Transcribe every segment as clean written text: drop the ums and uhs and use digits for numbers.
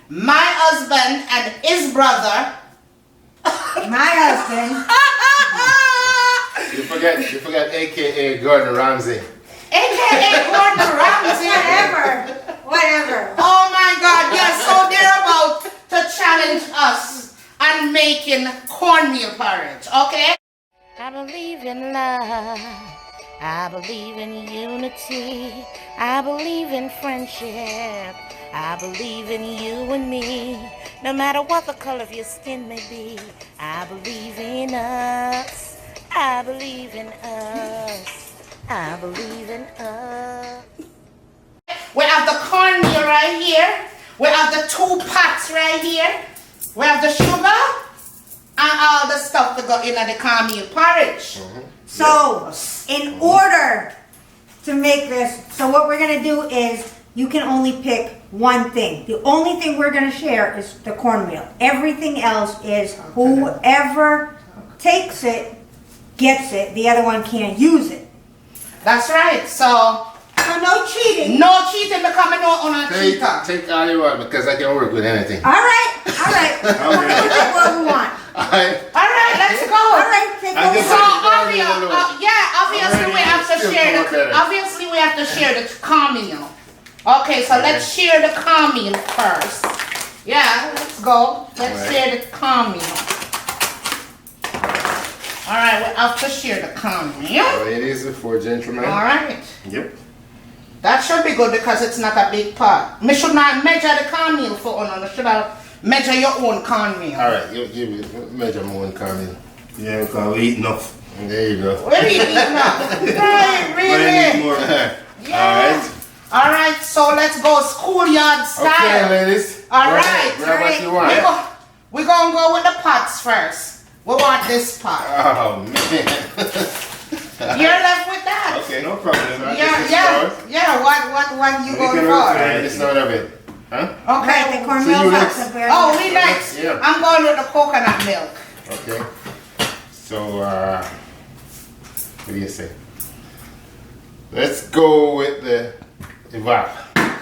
my husband and his brother. My husband. You forgot AKA Gordon Ramsay. AKA Gordon Ramsay. Whatever. Oh my God, yes, so they're about to challenge us on making cornmeal porridge, okay? I believe in love. I believe in unity. I believe in friendship. I believe in you and me. No matter what the color of your skin may be, I believe in us. I believe in us. I believe in us. We have the cornmeal right here. We have the 2 pots right here. We have the sugar and all the stuff to go in the cornmeal porridge. So, in order to make this, so what we're going to do is, you can only pick one thing. The only thing we're going to share is the cornmeal. Everything else is whoever takes it, gets it. The other one can't use it. That's right. So no cheating. No cheating because I don't own a cheater. Take all you want because I can work with anything. All right. Take what we want. All right, let's go. All right, take what we So want. obviously we have to share the. Obviously we have to share the cornmeal. Okay, so let's share the cornmeal first. Yeah, let's go. Let's share the cornmeal. All right, we have to share the cornmeal. Ladies before gentlemen. All right. Yep. That should be good because it's not a big pot. Me should not measure the cornmeal for one. You should have measure your own cornmeal. All right, you measure my own cornmeal. Yeah, because we eat enough. There you go. Where do you eat now? Right, really? More. Yeah. All right, so let's go schoolyard style. Okay, ladies. All right. Grab what you want. We're going to go with the pots first. We want this pot. Oh, man. You're left with that. Okay, no problem. Yeah. What you going for? Alright, this not of it. Huh? Okay. The cornmeal next. Oh, we next. Yeah. I'm going with the coconut milk. Okay. So, what do you say? Let's go with the evap.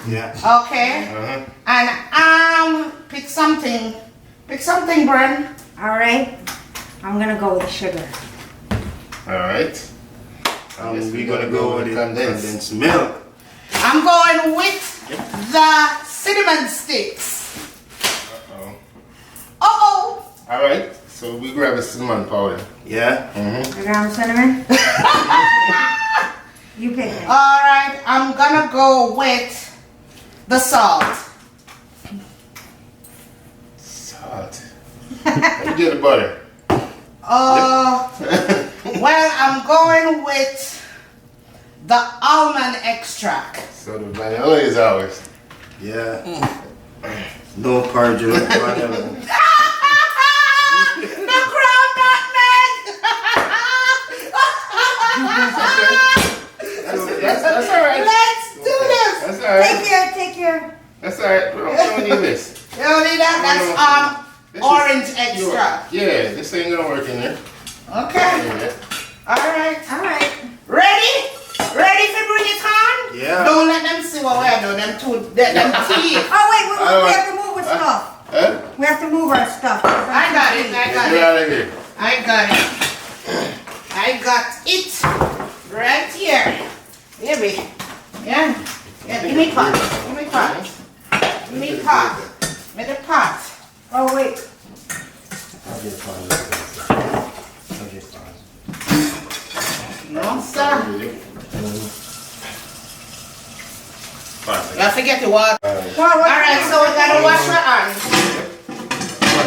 Yeah. Okay. And pick something. Pick something, Bren. All right. I'm going to go with sugar. Alright. We're going to go with the condensed milk. I'm going with the cinnamon sticks. Uh-oh. Alright, so we grab a cinnamon powder. Yeah. A gram of cinnamon? You pick it. All right, I'm gonna go with the salt. Salt. Let me get the butter. Well, I'm going with the almond extract. So the vanilla is ours. Yeah. No porridge or whatever. The ground nutmeg. That's alright. Let's do this. That's alright. Take care. That's alright. We don't need this. You don't need that? That's orange extract. Yeah, this ain't gonna work in there. Okay. All right. Ready to bring it on? Yeah. Don't let them see what we're doing. Them teeth. Oh, wait, we have to move our stuff. Huh? We have to move our stuff. I got it. Get out of here. I got it right here. Baby. Yeah. Give me pot. Give me pot. Give the pot. Oh, wait. No, sir. You have to get the water. Alright, so we gotta wash our hands.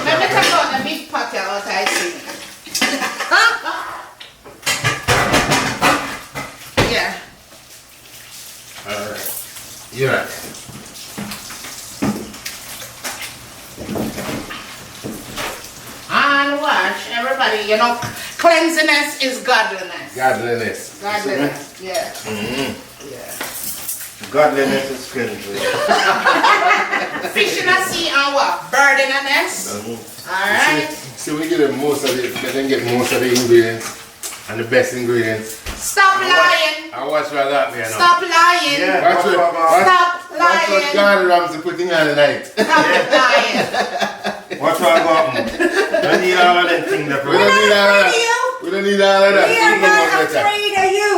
Let me take out the big pot here out I see. Yeah. Alright. Yeah. And wash, everybody, you know, cleanliness is godliness. Godliness. Godliness, yeah. Yeah. Godliness is spiritual. Fish in a sea and what? Bird in a nest? Alright. So we get most of it, but then get most of the ingredients. And the best ingredients. Stop lying. I watch what I got there now. Stop lying. Yeah. Watch what Stop Watch what lying. God Ramsey putting on tonight. Stop lying. Watch what I got. Don't need all of them things that We don't need all of that. We don't need all of that. We are not afraid of you.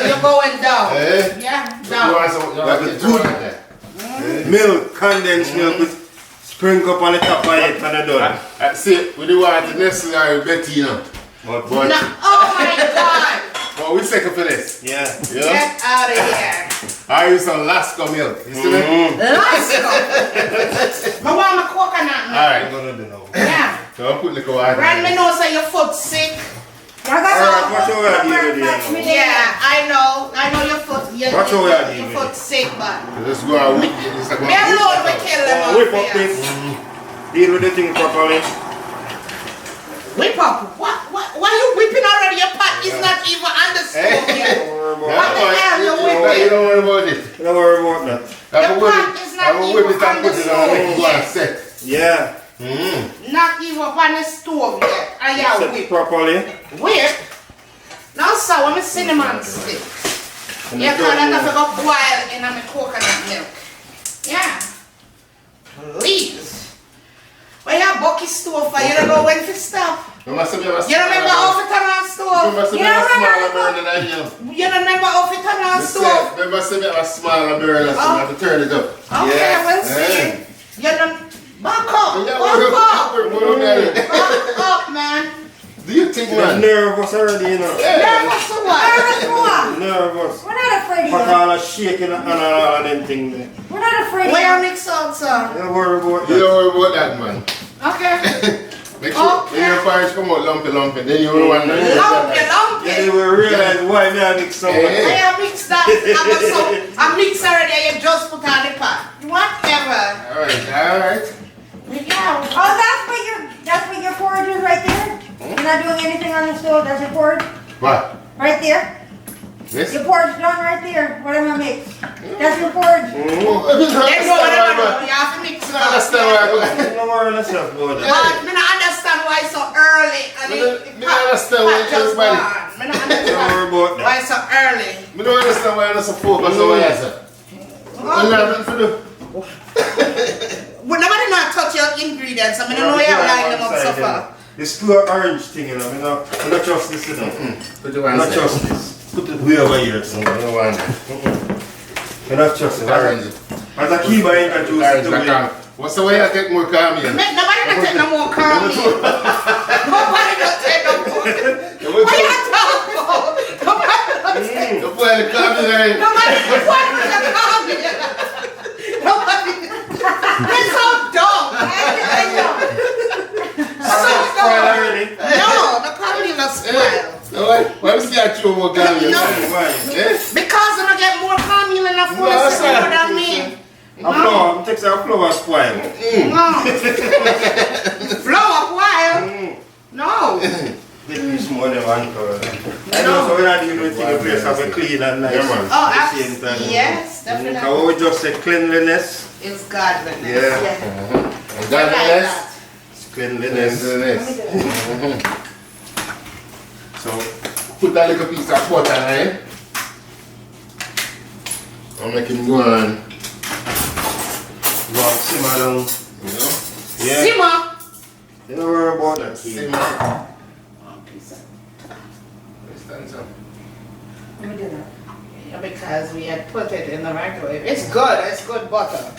You're going down. Eh? Yeah, You down. want some? You want Like some good. right there? milk, condensed milk with sprinkle up on the top of it and I done. See, we do want the necessary bet, you know. But But, No. Oh my God. but we second for this. yeah. Yeah? Get out of here. I use some Lasco milk. You see that? Let's go. I want my coconut milk. Alright. I'm gonna do now. Yeah. So I'll put the water. Brand me know say your foot sick. Y'all got Alright, watch over that some DVD now. Yeah, I know your foot. Watch over that your DVD. foot sick, but Let's go out with it. It's like me alone will kill them. Whip up this. Deal with the thing properly. Whip up. Why you whipping already? Your pot is not even on the stove yet. Don't worry What about the hell you You whipping? don't worry about it. that. Don't worry about that. I will whip pot it. is not I will whip even it and on put the it on and stove go and yet. set. Yeah. Not even on the stove yet. I Set yeah it whip. properly. Whip. Now so I'm a cinnamon stick. And Yeah, you cause don't I have to know. go boil in my coconut milk. Yeah. Please. Why you bucky stove for? You don't know when to stop. You must have a You don't remember how to turn on You stove? must have You don't a smaller remember? burner than you. You don't remember how to turn on stove? You must have a smaller burner so you have to turn it up. Okay, Yeah. we'll see. You don't back up. Yeah, Back up. Back up, man. Do you think, You're man? nervous already, you know. Nervous or what? Nervous what? Nervous. We're not afraid But of you. all the shaking and all of them things there. We're not afraid Where you of you. mix out, sir? Don't worry about You that. don't worry about that, man. Okay. Make sure Okay. when your porridge come out lumpy, then you will wonder. Lumpy, Yeah, lumpy. they will realize why me I mix so much. Hey. I mix that. I mix already. You just put on the pot. Whatever. Alright. Yeah. Oh, that's what your porridge is right there? You're not doing anything on the stove, that's your porridge? What? Right there? This? Your porridge done right there. What am I mix? That's your porridge. They know what I know. You have to mix it I understand up. why I Don't worry yourself about that. But I don't understand why it's so early. And Me don't understand why pot just everybody- gone. I don't Don't worry understand about that. why it's so early. I don't understand why you're so focused on what I said. I'm not to do. Well, nobody know how to touch your ingredients. I mean, I know you have lined them up so far. This pure orange thing, you know, I don't trust this, you know. Put the I one don't trust this. Put it way over here, so. I don't want that. I don't trust it. Orange. As a key by introduce it Orange, to that me. calm. What's the way I take more calm here? Nobody don't take no more coffee. Nobody don't take no more. What you talking about? Nobody don't take. You put the calm here. Nobody why would you call me? Nobody. It's so dumb. I know. So Spoil dumb. already. No, the comedy not spoil. No, why we see I chew more calm here? No. Why? Eh? Because I don't get more comedy than a No, food that's more right. than me. A flower, takes a flower spoil. No. Flow up while. No. This is more than one color. I know, so when I deal with things, the place have a clean and nice. Yeah, man. Oh, at the same time. yes, And definitely. we just say cleanliness. It's godliness. Yeah. And I that like less. that. It's cleanliness. So put that little piece of butter in. I'm making one. Go and simmer down. You know? Yeah. Simmer. You don't worry about that. Simmer. Let me do that. Yeah, because we had put it in the microwave. It's good butter.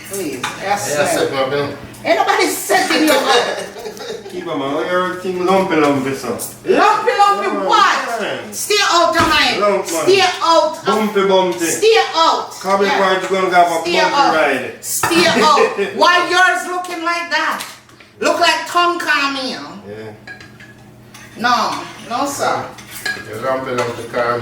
Please. Yes, Yeah, set sir. my bill. Ain't nobody setting you up. Keep on, man. Everything lumpy, so. Lumpy what? Yeah. Stay out of mine. Lump, man. Stay out. Bumpy. Stay out. Cabin Yeah. party gonna have a Stay bumpy out. ride. Stay out. Why yours looking like that? Look like tongue cornmeal. Yeah. No, sir. You lump calm.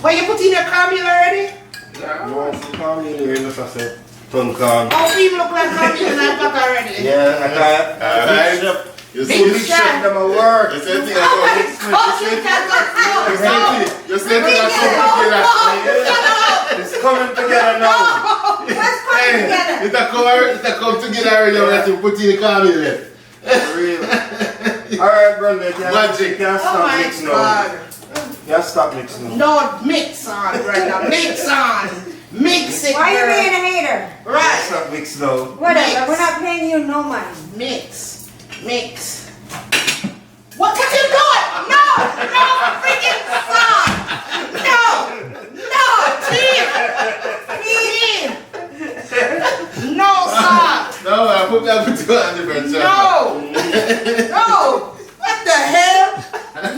Why you put in your cornmeal already? No, so calm in here, just I said. Tongue calm. Oh, people look like cornmeal in that pot already. Yeah, I got Alright. big chef. You Big see Big this? chef. chef them a work. You see the thing Oh my I told God, you can't go you? You see the thing I told you? It's coming together now. Let's put it together. It's a come together already. You have to put in the calm in there. For real. Alright, brother, you can't Magic. stop Oh my mixing now. God. You can't stop mixing now. No, mix on, brother. Mix on. Mix it, Why are you girl. being a hater? You can't Right. stop mixing now. Whatever, Mix. we're not paying you no money. Mix. Mix. What you doing? No! No freaking song! No! No! Team! Team! No song! No, I put that with you on different channel. No! No! What the hell?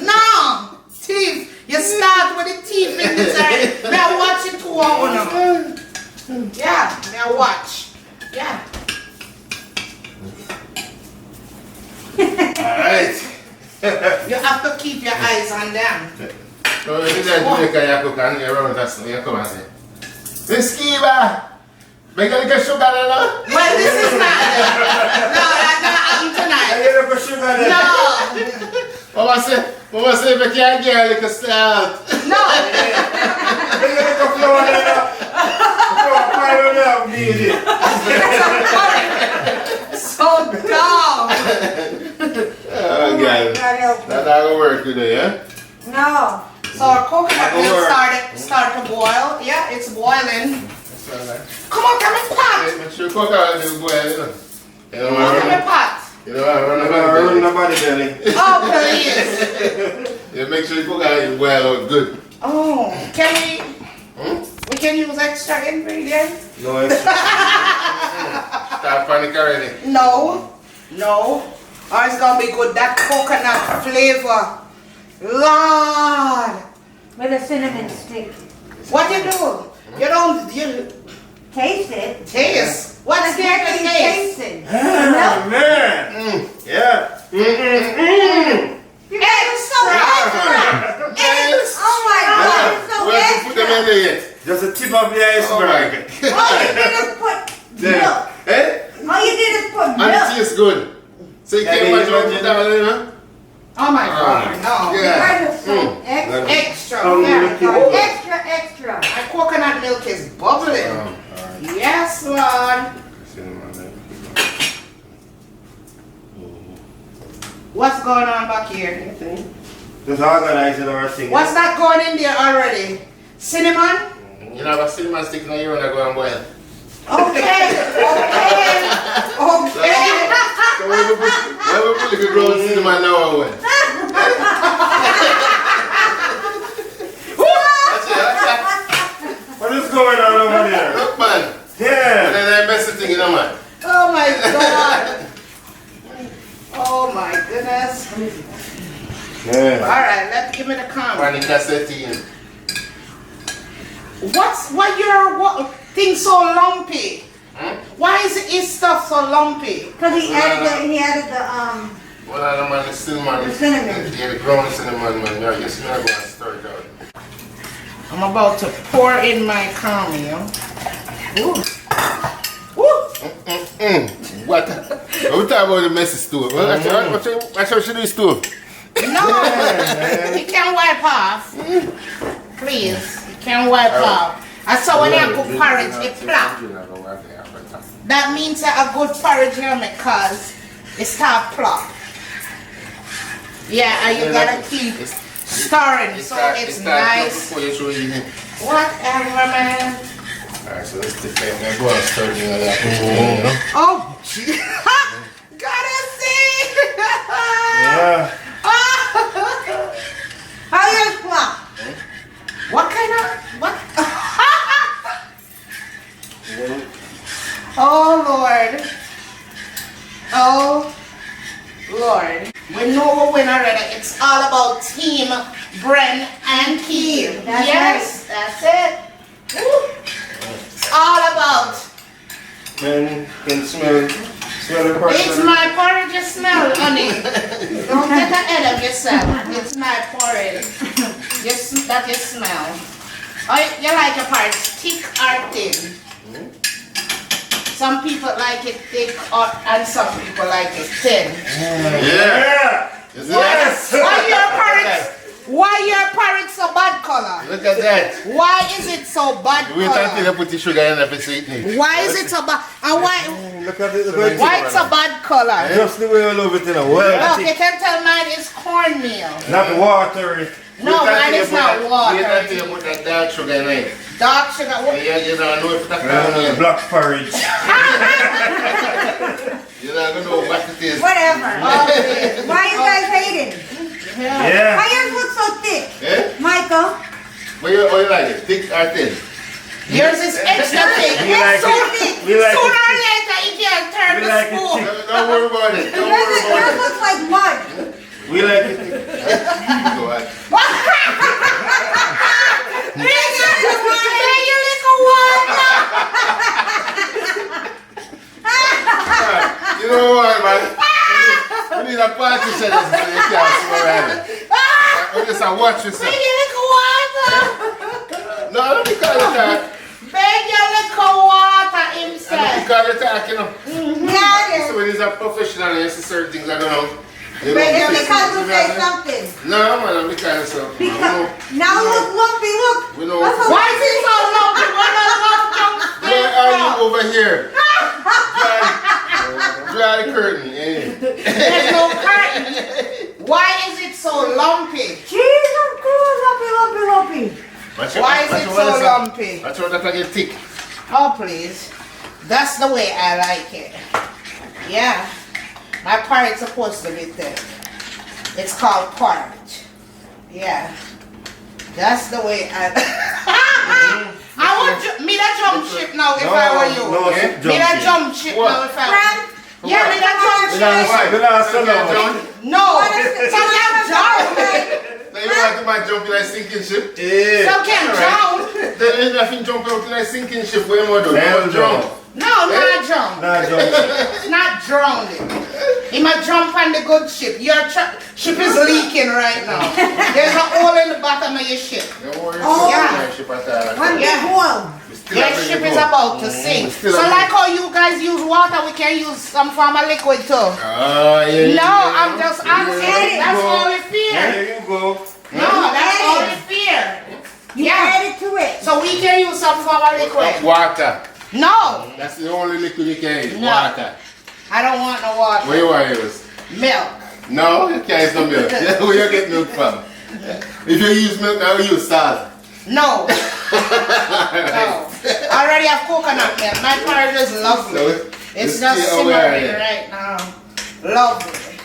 No! Teeth! You start with the teeth in this area. Now watch it 2 hours now. Yeah, now watch. Yeah. Alright. You have to keep your eyes on them. So if you don't Jamaica, you cook and you run with us, you come and say, Miss Kiba, make a little sugar there now? Well, this is not. No, that's not happening I tonight. get up for sugar there. No, Mama say if you can't get a little salt. no. Bring a little flour there now. Flour pile on there, baby. So dumb. Oh, God. God help me. That's not gonna work today, yeah? No. So our coconut That'll milk work. start to boil. Yeah, it's boiling. That's all right. Come on, come in pot. Make sure you cook out the boil, you know. You don't Come want in pot. to run I'm about gonna run it. nobody belly. Oh, please. Yeah, make sure you cook out the boil out good. Oh, can we? Hmm? We can use extra ingredients? No extra. Start panic already. No, no. Or it's gonna be good. That coconut flavor. Lord. With a cinnamon stick. What you do? You don't Taste it. taste. What's Let's there get to you taste? tasting. Oh, man. Yeah. Extra. Oh my God, it's so Where to put them in extra. there yet? Just a tip of the iceberg. All you did is put milk. Eh? All you did is put And it milk. tastes good. So you Yeah, can't yeah, imagine what yeah. you put down there, huh? Oh my God, no. You Yeah. guys are so extra. Extra. Oh, Yeah. milk. Ooh, Extra, extra. my coconut milk is bubbling. Alright. Yes, Lord. What's going on back here? Just organizing our thing. What's that going in there already? Cinnamon? You know, a cinnamon stick now you're gonna go and boil. Okay, okay, okay. So where we put the ground cinnamon now or what? That's it. What is going on over there? Look, man. And Yeah. then I mess the thing, you know, man. Oh my God. Oh my goodness. Yeah. Alright, let's give me the comment. Panic cassette. What thing so lumpy? Hmm? Why is his stuff so lumpy? Because he added the Well, I don't mind the cinnamon. The cinnamon. Yeah, the ground cinnamon, man. Yeah, you smell going to stir it out. I'm about to pour in my caramel. Ooh. Woo. What? We talk about the messy stove. What should do stove? No, you can't wipe off. Please, you can't wipe off. And so when you cook porridge, it flap. That means that a good porridge you make cause it start plop. Yeah, and you gotta keep stirring so it's nice. Whatever, man. Alright, so let's take that and go and stir it in there. You know? Oh, gee. Gotta see. Yeah. how yours flop? What kind of what? Oh Lord. Oh Lord. We know we win already. It's all about Team Bren and Keith. That's Yes, that's it. Woo. It's all about. Man, can smell the person. It's my porridge you smell, honey. Don't get ahead of yourself. It's my porridge. That you smell. Oh, you like your porridge thick or thin? Some people like it thick and some people like it thin. Yeah. Yeah. Is it Yes. Why your porridge? Why your porridge so bad color? Look at that. Why is it so bad Wait until color? you put the sugar in the sweetness. Why is it so bad? And why Look at it. Look at why it's a bad color? Just the way I love it in a well. Look, you can tell mine is cornmeal. Not watery. No, mine is not Wait water. until you put that dark sugar in it. Dark sugar. You don't know if that's cornmeal. Black porridge. You're not going to know what it is. Whatever. Okay. Why you guys hating? Yeah. Why yours look so thick? Eh? Michael? What you like it? Thick or thin? Yours is extra thick. We like So it. thick. We like Sooner it. or later, it can turn We the like it spoon. thick. Don't worry about it. Don't worry Yours about it. looks like mud. We like it. Go ahead. Hey, you little water. You know what, man? We need a party settings so you can't see around it. We just watch yourself. Hey, you little water. No, don't be calling it that. Beg your little water Don't be himself. calling it that, you know. Yeah, So when he's a professional, you see certain things I don't know. You But know, because you say something. No, man, I'm the kind of stuff. We know. Now look, lumpy, look. We know. That's Why is it so lumpy? Where the lump comes Where are you from? over here? Draw the curtain. Yeah. There's no curtain. Why is it so lumpy? Jeez, I'm cool. Lumpy. Why is it so lumpy? That's why that I get thick. Oh, please. That's the way I like it. Yeah. My porridge supposed to be thick. It's called porridge. Yeah. That's the way I would me that jump ship now if I were you. No, Eh? Me that jump ship What? now if I Fran, were you. Yeah, me that jump ship. The last one. No. So you drown. Now you want to man jump in a sinking ship? Yeah. So can drown. Then ain't nothing jumping out in a sinking ship. Where more do? Hell Jump. No, not drown. Nah, John. It's not drowning. He might jump on the good ship. Your ship is leaking right now. There's a hole in the bottom of your ship. Don't worry. Oh, yeah. Ship at all. one big Yeah. hole. Your ship is about to sink. So Still a like how you guys use water, we can use some form of liquid too. Yeah. No, I'm just asking. That's all we fear. There you go. No, that's all we fear. You Yeah. added to it. So we can use some form of liquid. Water. No, That's the only liquid you can use. No. Water. I don't want no What water. you want to use? Milk. No, you can't use no milk. Where you get milk from? If you use milk, I will use salt. No. No. I already have coconut milk. My porridge is lovely. So It's stay just away. simmering right now. Lovely.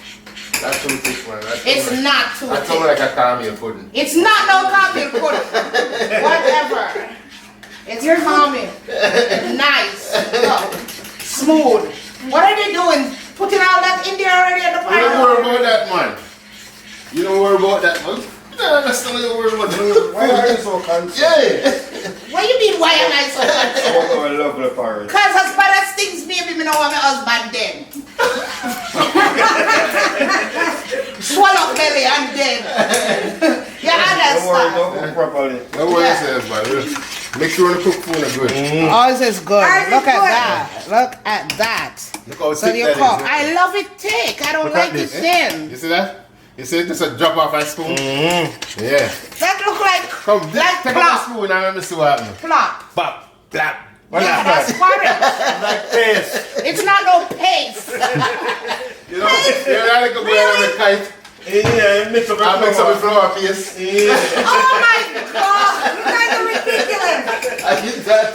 That's too thick, man. It's not too That's thick. like a cornmeal pudding. It's not no coffee pudding. Whatever. It's calming. Nice. Look. Smooth. What are they doing? Putting all that in there already at the You don't worry pot? about that, man. You don't worry about that, man. No, that's not what worry about that. Why are you so concerned? Yeah. What you mean, why am I so concerned? Oh, I love the porridge. Because as bad as things may be, me know I'm my husband dead. Swallow belly, I'm dead. You Don't worry, understand? don't cook properly. Don't worry Yeah. yourself, man. Make sure the cook food is good. Ours is good. Ours is Look at good. that. Look at that. Look how So thick you that cook. is. I love it thick. I don't Look like at it this. thin. You see that? You see just a drop off a spoon? Yeah. That look like Come, like take up a plop. spoon and let me see what happens. Plop. Bop, blap. What Yeah, that's that? porridge. Like paste. It's not no paste. You know, you know, like a boy on a kite. Yeah, mix up I make some the flour paste. Yeah. Oh my God. You guys are ridiculous. I did that.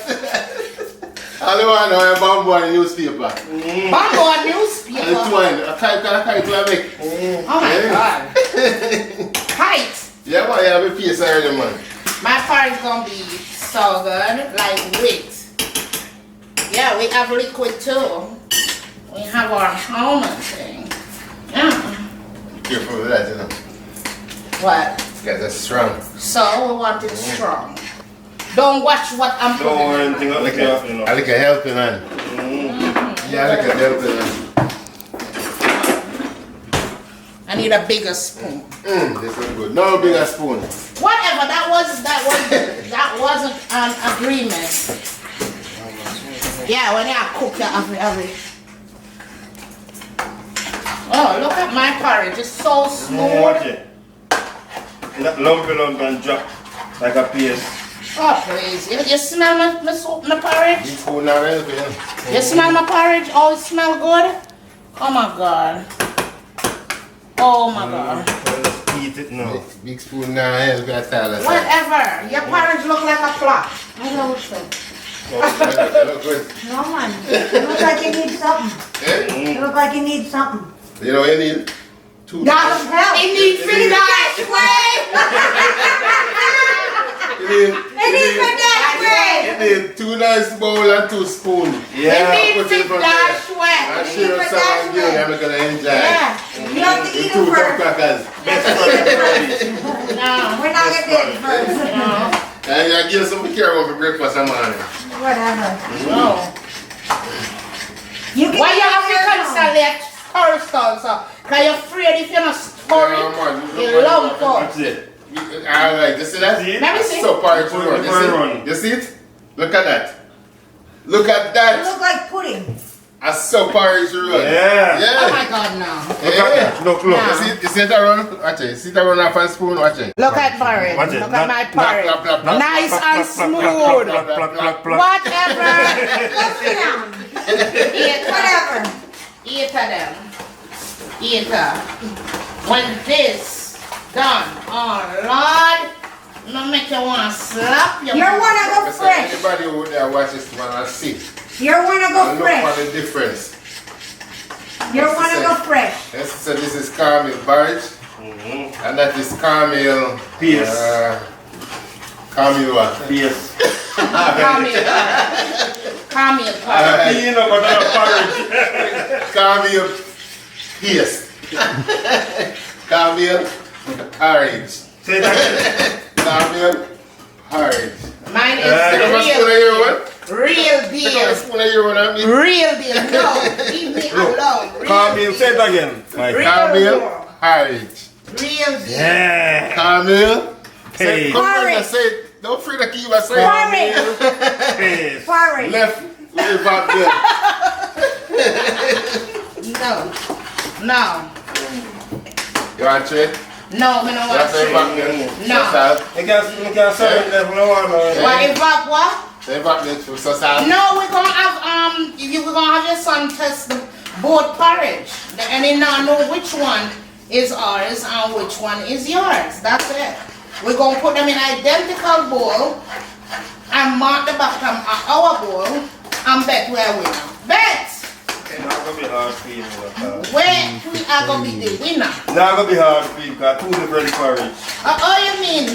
I don't want to know a bamboo and a newspaper. Bamboo and And the newspaper. twine. A kite will I make. Oh my God. Kite. Yeah, man, you have a piece already, man. My porridge gonna be so good, like wheat. Yeah, we have liquid too. We have our almond thing. Yeah. Careful with that, you know. What? Because that's strong. So we want it strong. Don't watch what I'm Don't putting. worry anything like that, you know. I like a helping hand. Yeah, I like a helping hand. I need a bigger spoon. This is good. No bigger spoon. Whatever. That wasn't an agreement. Yeah, when you cook you have it. Oh, look at my porridge. It's so smooth. Watch it. lump and drop like a paste. Oh, please. You smell my soup, my porridge? Big spoon now, eh? You smell my porridge? Oh, it smell good? Oh my God. Oh my God. Let's eat it now. Big spoon now, eh? Look at that. Whatever. Your porridge look like a plot. I know what you Look good. No man, you look like you need something. Eh? You look like you need something. You know, you need two. Now, Hell. it needs to be that way. You need that way. you need 2 nice bowl and 2 spoons. Yeah. It Put needs it to from dash there. way. And share with someone good, I'm gonna enjoy. Yeah, you have to eat it 2 top first. crackers. Best part. No. We're not gonna do it first. No. And you give some care for breakfast and morning. Whatever. No. You can Why you eat have to it cancel that first also? Because you're afraid if you're not scoring, Yeah, man, you look lump what up. That's it. Alright, you see that? See? Let me see. So porridge Put run. the porridge run. You see it? Look at that. Look at You that. look like pudding. A so porridge run. Yeah. Oh Yeah. my God, no. Look at that. Look. Nah. You see it run? Watch it. See it run off a spoon? Watch it. Look at porridge. Watch it. Look at my Plop, plop, porridge. plop, plop. Nice and Plop, smooth. plop, plop, plop. Whatever. Go sit down. Eat Whatever. Eat them. Eat her. When this done, oh Lord, no make you want to slap your You wanna go Listen, fresh. anybody who there watch this man and see. You wanna And go look for fresh. the difference. You wanna go fresh. Yes, so this is cornmeal porridge. And that is cornmeal. Paste. Cornmeal what? Yes. Camille. Camille. Alright. You know, but not porridge. Cornmeal paste. Cornmeal porridge. Say that again. Cornmeal porridge. Mine is Take the a spoon of your one. real Take a deal. spoon of your one and me. Real deal. No, leave me alone. Real Cornmeal, deal. say it again. Mike. Real Cornmeal deal. porridge. Real deal. Yeah. Cornmeal. Hey. Say, come on, Porridge. say it. Don't feel like you are saying Porridge. Paste. Porridge. left with back there. No. No. You want to it? No, me no want That's it back to. there. No. You can serve it there for a while. What if what? Say back there to Sasal. No, we're gonna have we're gonna have your son test the both porridge. And he now know which one is ours and which one is yours. That's it. We're gonna put them in identical bowl and mark the bottom of our bowl and bet we're winner. Bet! It's not going to be hard for you. Where we are gonna be the winner. Not going to be hard for you because 2 different porridge. Oh, you mean?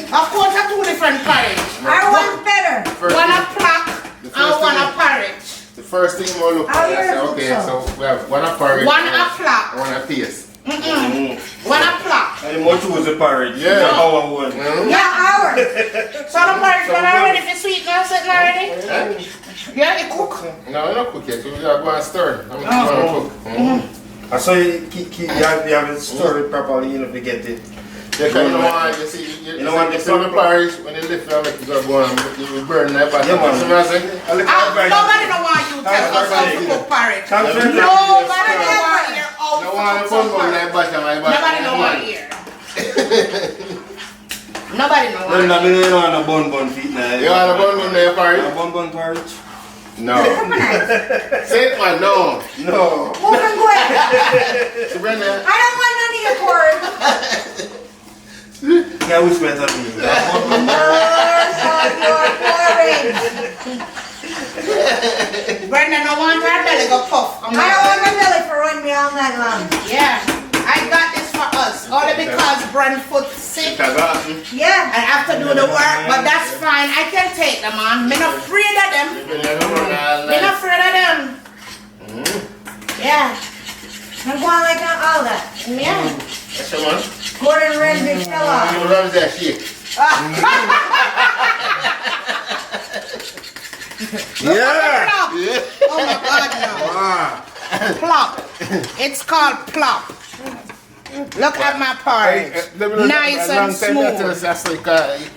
Of course, are 2 different porridge. I want better. First One a thing- plaque the and first one a thing- porridge. The first thing we'll look How at, I yours say, look okay, so? so we have one a porridge. One a plaque. One a paste. One a plaque. And you must choose the porridge. Yeah. That's our one. Yeah, ours. So the porridge done already for sweet now sitting already? Yeah, it cook. No, not cook yet. We are going to stir. I'm going to cook. And so you have to stir it properly, you know, to get it. Yeah, because you know what, you see, you know what, you see the porridge, when you lift it up, you go and you will burn that bottom. Yeah, man. See what I'm saying? Nobody don't want you to tell us how to cook porridge. Nobody don't want to hear how No one to to cook bun bun porridge. like bottom, my bottom. Nobody don't want to hear. Nobody don't want to Well, hear. you want a bun feet now. You want a bun bun there, porridge? A bun porridge? No. Say it, man, no. No. Move and go ahead. See, Brenda? I don't want none of your porridge. Yeah, we spent on you. None of your porridge. Brenda don't want her belly go puff. I don't want my belly to run me all night long. Yeah, I got this for us. Only because Brenda foot sick. Because, Yeah. I have to do the work, but that's fine. I can take them on. Me not afraid of them. Me not afraid of them. Yeah. I'm going like all that. Yeah. That's your man. Gordon Ramsay fell off. You run that shit. Yeah. Plop. Oh my God, no. Plop. It's called plop. Look at my porridge. Nice and smooth. That's like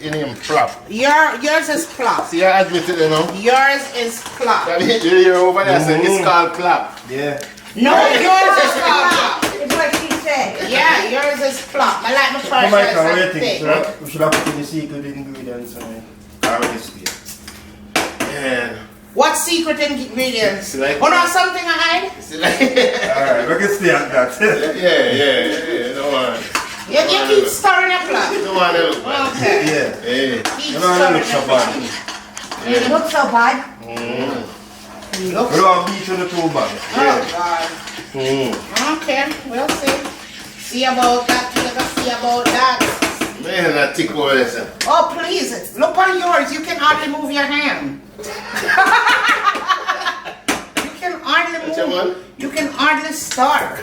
in him flop. Yours is plop. See, I admit it, you know. Yours is plop. You're over there saying it's called clap. Yeah. No, yours is called plop. It's like she's said. Yeah, yours is plump. I like my Come on, porridge what do you nice and think? thick. We should have put in the secret ingredients on it. Yeah. What secret ingredients? Like- Oh, no, something I hide? See, like, Alright, we can stay at that. yeah. No one. You keep stirring up, love. No one else. Okay. Yeah. Hey. Keep You know, I look stirring so up. bad. It looks so bad. We don't have beach on the two bag. Oh, God. Okay, we'll see. See about that, you gotta see about that. Man, that tick over there, sir. Oh, please, look on yours. You can hardly move your hand. You can hardly What's your one? move. You can hardly stir.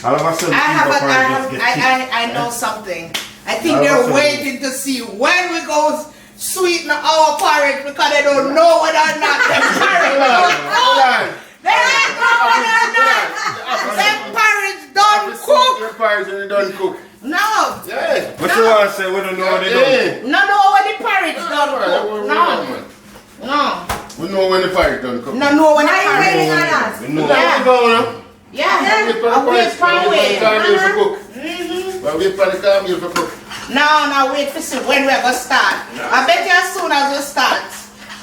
All of a sudden, I know something. I think they're waiting to see when we go sweeten our porridge because they don't know whether or not the porridge done cook. They don't know whether or not the porridge done cook. Your porridge when it done cook. No. Yeah. What you want to say? We don't know what they do. No, when the porridge done cook. No. We know when the porridge done cook. No, when the Why are you porridge. waiting on us? We know. Yeah. Yeah. Wait for the I wait porridge. for Wait for the wait. cook. Wait for the cornmeal for cook. No, wait for see when we're gonna start. I bet you as soon as we start,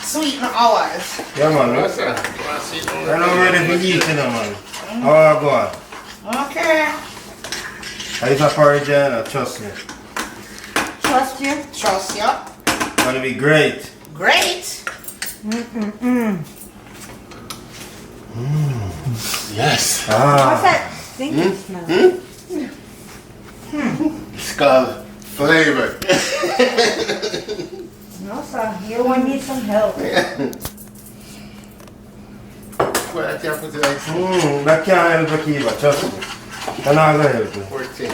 sweeten ours. Yeah, man. What's that? You want to see it? I'm not ready for eating, man. Oh, God. Okay. I eat a porridge, and trust me. Trust you. Trust you. It's gonna be great. Great. Yes. What's Ah. that stinking smell? It's called flavor. No, sir. You one need some help. Well, I can't put it like That can't help you, Kiva, trust me. I'm not gonna help you. 14.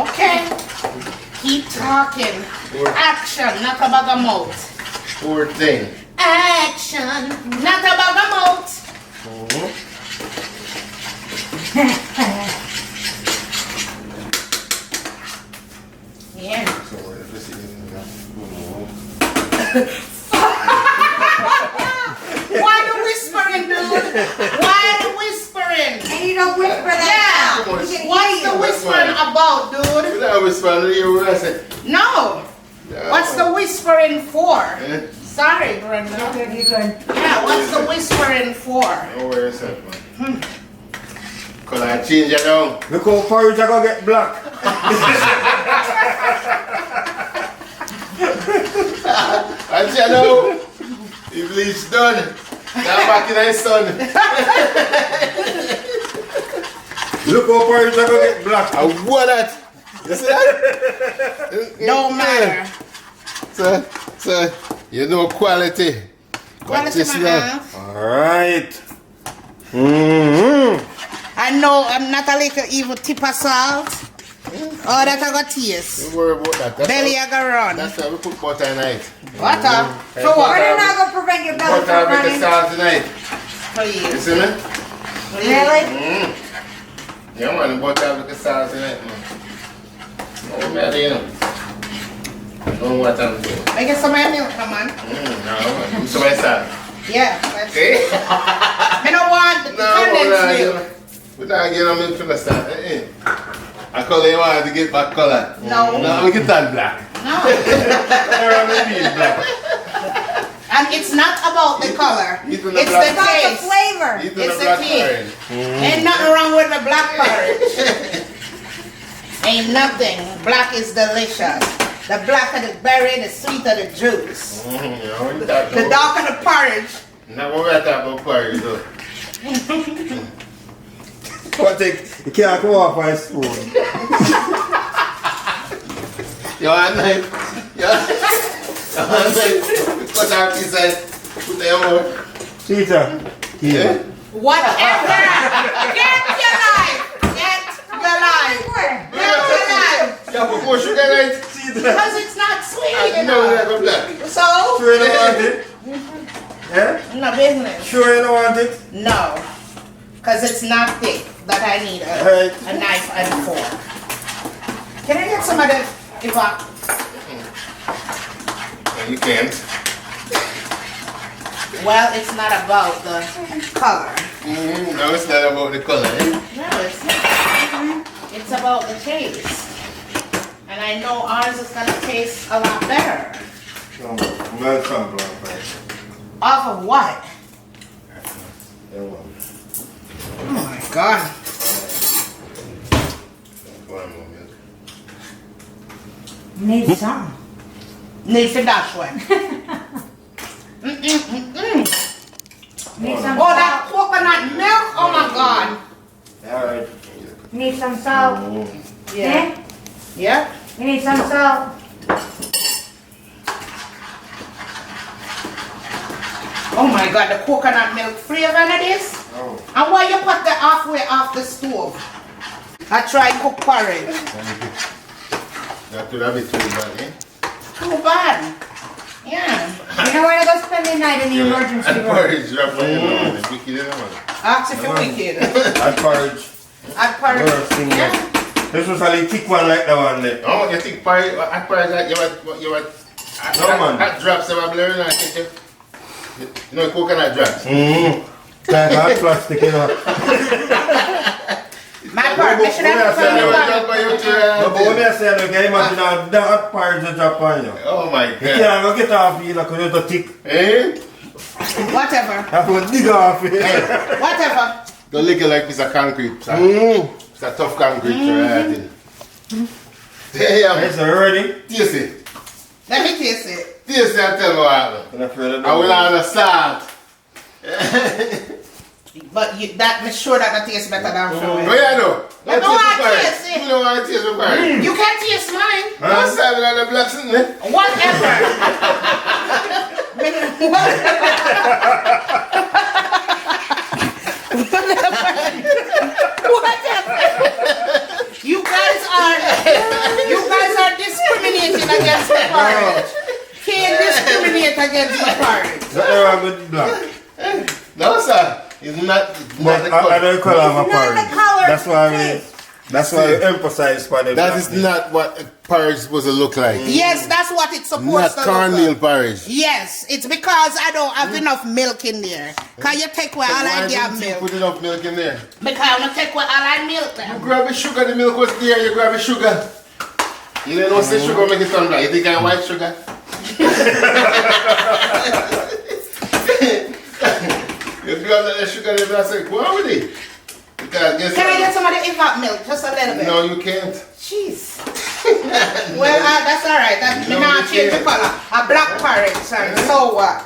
Okay. Keep talking. Action, not a bag of mouth. 14. Action, not a bag of mouth. Yeah. So, let's see. Why the whispering, dude? Why the whispering? And you don't whisper that. Yeah. We can What's hear the you. whispering about, dude? I was trying to hear what I said. No. Yeah. What's the whispering for? Eh? Sorry, Brenda. You good. Yeah, what's the whispering for? Oh, where is that, man? Could I change it now? Look how porridge I gonna get black. And you know, the bleach done. Now back in the sun. Look how porridge I gonna get black. I want that. You see that? Don't matter. So, you know quality. Quality What is my that? half. Alright. I know I'm not a little even tip of salt. Oh, that I got taste. Don't worry about that. That's Belly how, I got run. that's why we put butter in it. Water? For But what? they're not going to prevent your belly Butter from with the running. salt tonight. You Please. see me? Really? Yeah, man, butter with the salt tonight, man. No matter, you know. I know what I'm doing. Make it some milk, come on. No, so my salt. Yeah. Let's Okay? I don't want the No, condensed milk. we're not getting on milk from the start. I call you want to get back color. No. No, we can turn black. No. black. And it's not about the color. Eat It's on the the black. It's about the taste. flavor. Eat on It's the the black key. porridge. Ain't nothing wrong with the black porridge. Ain't nothing. Black is delicious. The blacker the berry, the sweeter the juice. The darker the porridge. Now we're at that about porridge though. You can't come off my spoon. You want a knife? You want a knife? Cut out piece and put them out. Peter. Here. Whatever. Get your life. Get your life. Where? Get your life. You put more sugar in it? Because it's not sweet I know enough. that go black. So, Sure you don't want it? Yeah? no business. Sure you don't want it? No. Because it's not thick. That I need Right. a knife and a fork. Can I get some of the No, you can't. Well, it's not about the color. No, it's not about the color, eh? No, it's not. It's about the taste. And I know ours is gonna taste a lot better. Melt sunflower fat. Off of what? Oh my god. Need some. Need to dash one. Need some Oh, that salt. coconut milk. Oh my god. Alright. Need some salt. Yeah. Yeah. You need some salt. Oh my god, the coconut milk flavor in this. Oh. And why you put that halfway off the stove? I try cook porridge. That could have been too bad, eh? Too bad. Yeah. You know where to go spend the night in the emergency And room. porridge drop on you, man. It's wicked, you know, man. Ask if you're wicked. Add porridge. Add porridge. Worst thing Yeah. This was a thick one like that one there. Oh, you think porridge, at porridge, like you were, No, man. That drops them are blurring, I think you know, coconut drops. Like hot plastic, you know. My part, I should have They put will it drop on you too, No, but when I say that, can you imagine how that porridge will drop on you? Oh my You god. can't go get off you because you're too thick. Eh? Whatever. Have to dig off it. Whatever. Don't lick it like piece of concrete, sir. It's a tough concrete, right? Damn. Is it ready? Taste it. Let me taste it. Taste it and tell me what happened. I'm afraid of I will that. have the salt. But that make sure that it tastes better than for What me. you know? I don't want to taste it. You know what I taste with porridge? You can taste mine. What's that with the blacks in there? Whatever. Whatever. You guys are discriminating against the porridge. Can't discriminate against the porridge. Nothing wrong with black. No, sir. It's not But the I color. don't call it my It's not the porridge. color, That's why it's the taste. that's why you emphasize for the That black is meat. not what porridge is supposed to look like. Yes, that's what it's supposed Not to look cornmeal like. porridge. Yes, it's because I don't have enough milk in there. Can you take away all Why I have didn't you milk? put enough milk in there? Because I'm gonna take away all I milk You then. grab the sugar, the milk was there, you grab the sugar. You don't know say sugar make it turn black. You think I white sugar? You grab the sugar and I say, go on with it. Because guess Can I what? get some of the evap milk? Just a little bit. No, you can't. Jeez. Well, that's alright. That No, me not you change the can't. color. A black porridge, son. So what?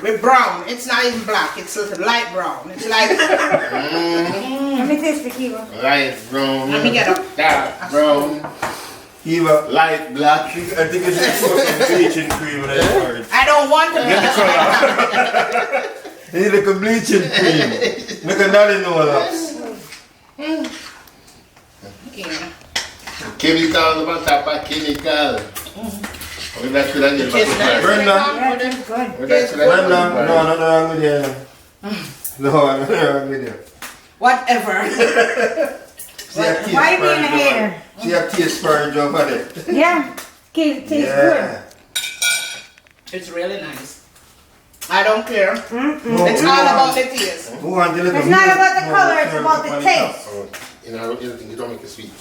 With brown. It's not even black. It's light brown. It's like. Let me taste the kiwa. Light brown. Let me get a. Dark brown. Eva, Light black. I think it's just some bleaching cream in that porridge. I don't want to be just like that. You need like a bleaching cream. Look at that in all that. Yeah. Chemical on top of chemical. What that could have been Tastes nice. Brenda. Yeah, it tastes good. What that could have Brenda, been no, nothing wrong with you. No, nothing wrong with you. Whatever. See a taste Why you being a porridge over- hater? See a taste porridge over there. Yeah. It tastes good. It's really nice. I don't care. No, It's we all want- about the taste. we want the little It's not milk about the more color, it's syrup about the on taste. top. You don't make it sweet.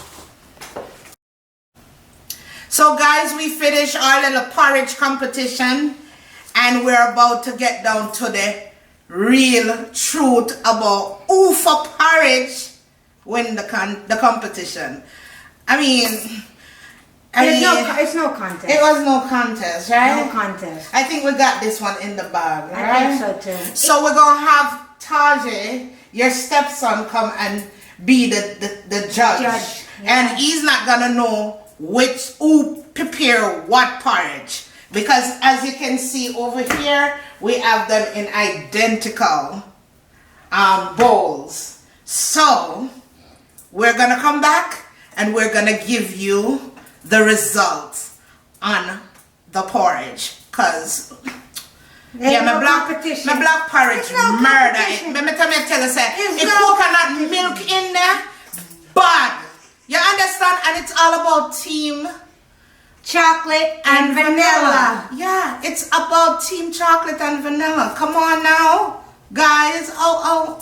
So guys, we finished our little porridge competition and we're about to get down to the real truth about who for porridge win the competition. It's no contest. It was no contest, right? No contest. I think we got this one in the bag, I right? think so too. So we're gonna have Tajay, your stepson, come and be the judge. Judge, And he's not gonna know who prepare what porridge. Because as you can see over here, we have them in identical bowls. So we're gonna come back and we're gonna give you the results on the porridge. Cause There's my no black competition. my black porridge There's no murder competition. it. Let me tell you, say There's if no coconut competition. milk in there, bad. You understand? And it's all about team chocolate, and vanilla. Yeah, it's about Team Chocolate and Vanilla. Come on now, guys. How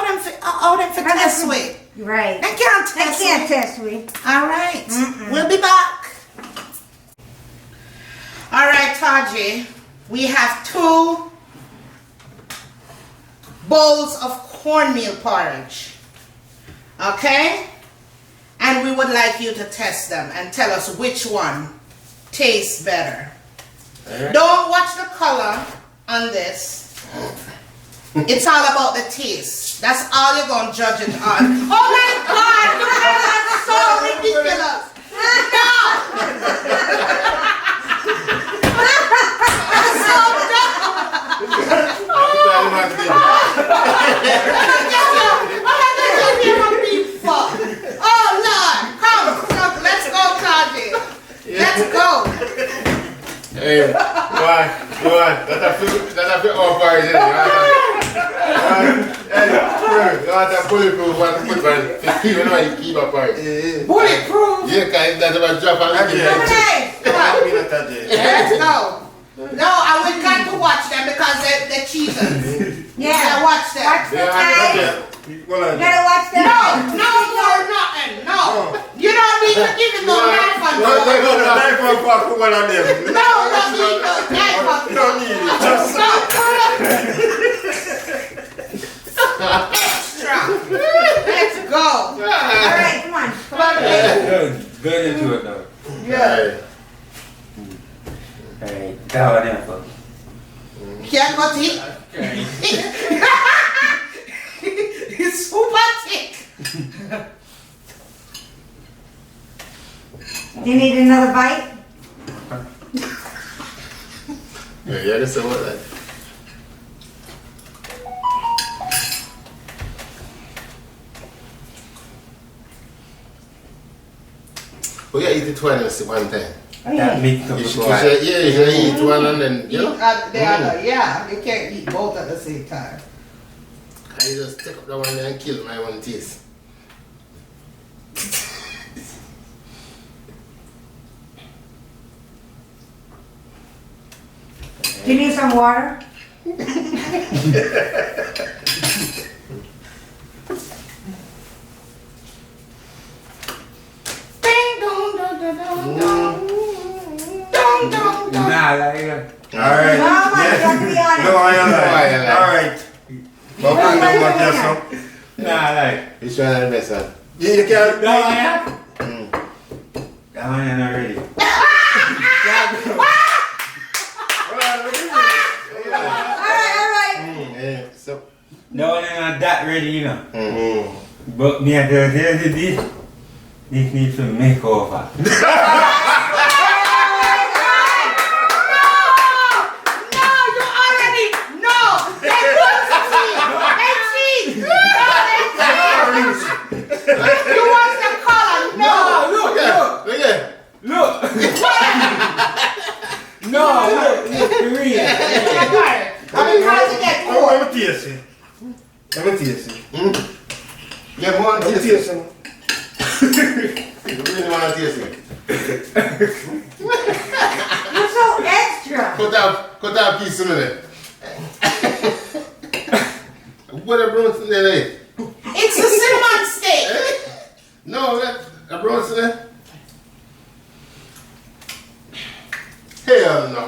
them for test we? Right. They can't They test can't we. test we. All right, we'll be back. All right, Taji, we have 2 bowls of cornmeal porridge. Okay? And we would like you to test them and tell us which one tastes better. Don't watch the color on this. It's all about the taste. That's all you're going to judge it on. Oh my God! That's so ridiculous! No! That's so dumb! Oh Lord! Come! Let's go, Taji! Let's go! Hey, one. That's a bit off by it. You want a bulletproof one to put one. You know you keep up right. Bulletproof! Yeah, because that's about drop on the Okay! Come on! Let's go! No, I would got to watch them because they're cheaters. Yeah, watch them. Watch the time. You gotta watch them. No, nothing. No. You don't need to give him no knife on No, knife on for one of them. No, don't need no knife on You don't need it. Just extra. Let's go. Alright, come on. Come on, baby. Get into it now. Yeah. Hey, that one there for. Can't cut it. It's super thick. Do you need another bite? Yeah, that's the one. We gotta eat it twice at one time. That mix up You the should, boy. you should eat one and then, you know? The other, yeah. You can't eat both at the same time. I just take up that one and kill my one taste. Do you need some water? Ding dong dong dong dong dong. Dong dong dong. Nah, like that. Alright. No, man, you have to be honest. No, I am No, I am. like. Alright. But we know what you're so. Nah, like. Which one is the best one? You can't. That one there? That one there not ready. Alright. Yeah, so. That one there not that ready, you know. Mm-hmm. But me, I tell you this. This needs some makeover. You want the color? No. Look at. Look! No, look, it's real. Because it gets cold. Let me taste it. Let me taste it. Yeah, more Let me taste. taste it. You really want to taste it? You're so extra. Cut out a piece of it. What a brown in there? It's a cinnamon steak. No, that a brown in there. Hell no.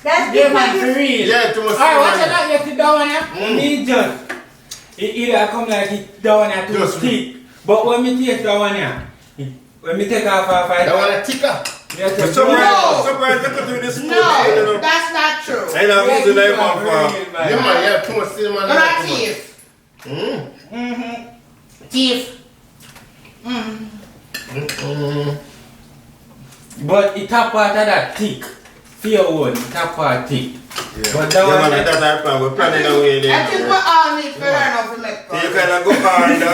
That's Yeah, because man, for you... real. Yeah, too much. Alright, watch out, you see that one here? Me just. It either come like it that one here too Just thick. But when me taste that one here, when me take off a fight, That one a thicker. yes, Surprise, look at you this No, that's not true. I know who's the name of Yeah, man, yeah, too much cinnamon. But and I too much. teeth. Teeth. But it top part of that thick. Fear one, top part thick. But that Yeah, one man, that's our plan. We're planning our way I there. think we all need to learn how to make So you kind of go under.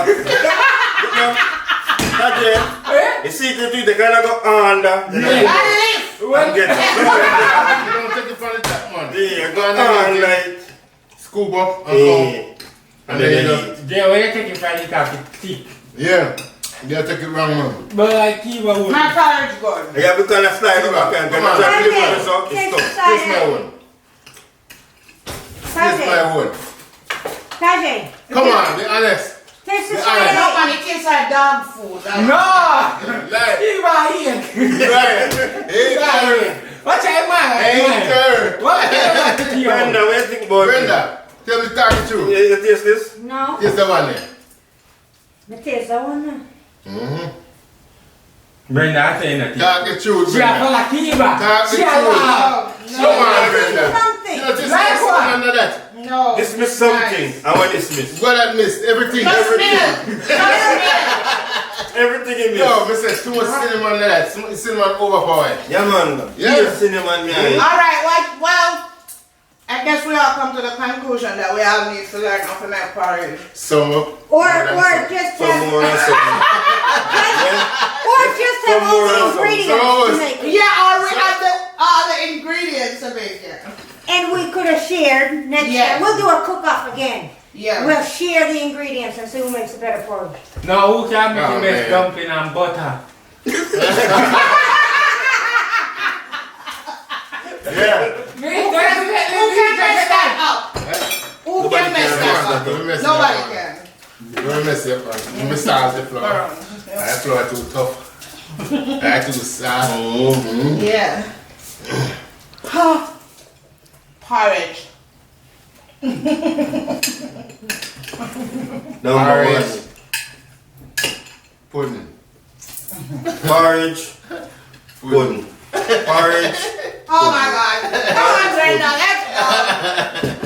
That's it. You see the two, they kind of go under. And lift. And get it. You don't take it from the top, man. Yeah, go under it. Scoop up and go. Yeah. And then you just. Jay, when you take it from the top, it's thick. Yeah. You take it wrong, man. But like Kiva would. My porridge good. You have to kind of slide it back and Come on. try to flip it so Take it's the stuck. This my side. one. This my one. Tajay, Come on, be honest. taste the The side. No, man, it tastes like dog food. No! Like, Kiva here! right. Hey, Karen. What's your man? Hey, Karen. What the Brenda, what do you think about it? Brenda, tell me the truth. You taste this? No, Here's the one there. the taste that one. Mm-hmm. Brenda, I say nothing. Talk the truth, She a Brenda. fella Kiva. Talk the She a truth. wow. Come on, Brenda. Something. You know, just Like like what? under that. No. Dismiss something. I want dismiss. What I missed? Everything. Just Everything. milk. Just milk. Everything in this. Yo, Mr. Too much cinnamon under that. Cinnamon overpowered. Yeah, man. Yeah. Yes, cinnamon, man. Alright, well, I guess we all come to the conclusion that we all need to learn how to make porridge. So, Or just Some have, more and some. or just have Some all more the and some. ingredients to So- make it. Yeah, or we have all the ingredients to make it. And we could have shared next Yeah. time. We'll do a cook-off again. Yeah. We'll share the ingredients and see who makes a better porridge. Now who can make Oh, the best man. dumpling and butter? yeah. Me, Who can mess that up? Who Nobody can mess can that mess up? that up. Nobody can. Don't mess it up, man. You massage the floor. That floor too tough. I too soft. Mm-hmm. Yeah. Porridge. Number one. Pudding. Porridge. Pudding. Porridge. Oh my God. Come on, Brenda, let's go.